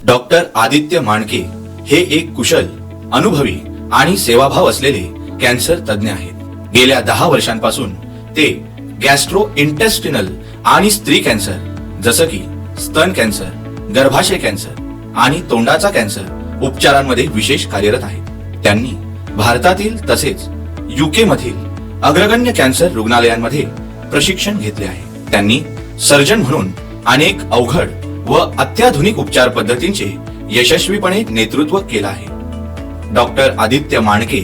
Doctor Aditya Manke हे एक कुशल, अनुभवी आणि सेवाभाव असलेले कॅन्सर तज्ञ आहेत। गेल्या 10 वर्षांपासून ते गॅस्ट्रो इंटेस्टिनल आणि स्त्री कॅन्सर जसं की स्तन कॅन्सर, गर्भाशय कॅन्सर आणि तोंडाचा कॅन्सर उपचारांमध्ये विशेष कार्यरत आहेत। त्यांनी भारतातील तसेच यूके मधील अग्रगण्य कॅन्सर रुग्णालयांमध्ये प्रशिक्षण घेतले आहे। त्यांनी सर्जन म्हणून अनेक अवघड व अत्याधुनिक उपचार पद्धतींचे यशस्वीपणे नेतृत्व केले आहे। डॉक्टर आदित्य माणके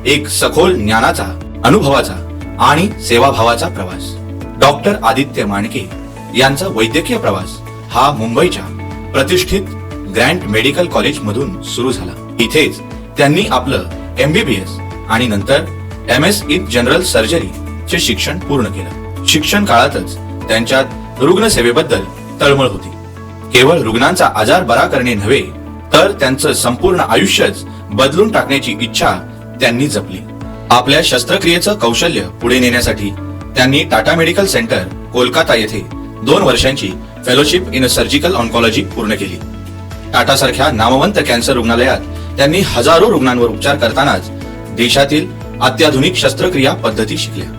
एक सखोल ज्ञानाचा, अनुभवाचा आणि सेवाभावाचा प्रवास। डॉक्टर आदित्य माणके यांचा वैद्यकीय प्रवास हा मुंबईच्या प्रतिष्ठित ग्रँट मेडिकल कॉलेज मधून सुरू झाला। इथेच त्यांनी आपलं MBBS आणि नंतर MS इन जनरल सर्जरी चे शिक्षण पूर्ण केलं। शिक्षण काळातच त्यांच्यात रुग्णसेवेबद्दल तळमळ होती। केवळ रुग्णांचा आजार बरा करणे नव्हे तर त्यांचं संपूर्ण आयुष्यच बदलून टाकण्याची इच्छा त्यांनी जपली। आपल्या शस्त्रक्रियेचं कौशल्य पुढे नेण्यासाठी त्यांनी टाटा मेडिकल सेंटर कोलकाता येथे 2 वर्षांची फेलोशिप इन सर्जिकल ऑन्कॉलॉजी पूर्ण केली। टाटा सारख्या नामवंत कॅन्सर रुग्णालयात त्यांनी हजारो रुग्णांवर उपचार करतानाच देशातील अत्याधुनिक शस्त्रक्रिया पद्धती शिकल्या।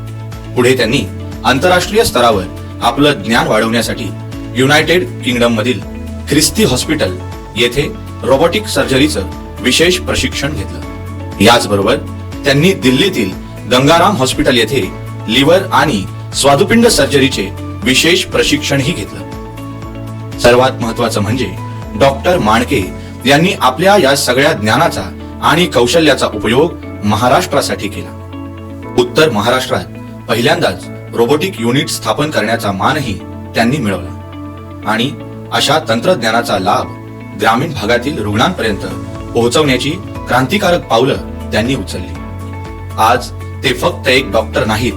पुढे त्यांनी आंतरराष्ट्रीय स्तरावर आपलं ज्ञान वाढवण्यासाठी युनायटेड किंगडम मधील ख्रिस्ती हॉस्पिटल येथे रोबोटिक सर्जरीचं विशेष प्रशिक्षण घेतलं। याचबरोबर त्यांनी दिल्लीतील गंगाराम हॉस्पिटल येथे लिव्हर आणि स्वादुपिंड सर्जरीचे विशेष प्रशिक्षणही घेतलं। सर्वात महत्त्वाचं म्हणजे डॉक्टर माणके यांनी आपल्या या सगळ्या ज्ञानाचा आणि कौशल्याचा उपयोग महाराष्ट्रासाठी केला। उत्तर महाराष्ट्रात पहिल्यांदाच रोबोटिक युनिट स्थापन करण्याचा मानही त्यांनी मिळवला आणि अशा तंत्रज्ञानाचा लाभ ग्रामीण भागातील रुग्णांपर्यंत पोहोचवण्याची क्रांतिकारक पावलं त्यांनी उचलली। आज ते फक्त एक डॉक्टर नाहीत,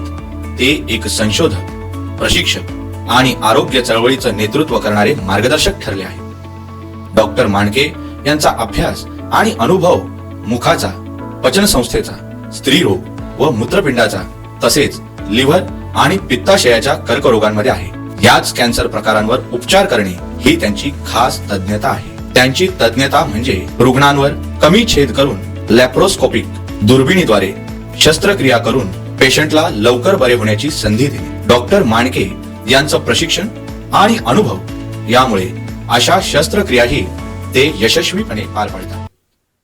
ते एक संशोधक, प्रशिक्षक आणि आरोग्य चळवळीचं नेतृत्व करणारे मार्गदर्शक ठरले आहेत। डॉक्टर माणके यांचा अभ्यास आणि अनुभव मुखाचा, पचनसंस्थेचा, स्त्रीरोग व मूत्रपिंडाचा तसेच लिव्हर आणि पित्ताशयाच्या कर्करोगांमध्ये आहे। याच कॅन्सर प्रकारांवर उपचार करणे ही त्यांची खास तज्ञता आहे। त्यांची तज्ञता म्हणजे रुग्णांवर कमी छेद करून लॅप्रोस्कोपिक दुर्बिणीद्वारे शस्त्रक्रिया करून पेशंटला लवकर बरे होण्याची संधी देणे। डॉक्टर माणके यांचं प्रशिक्षण आणि अनुभव यामुळे अशा शस्त्रक्रियाही ते यशस्वीपणे पार पाडतात।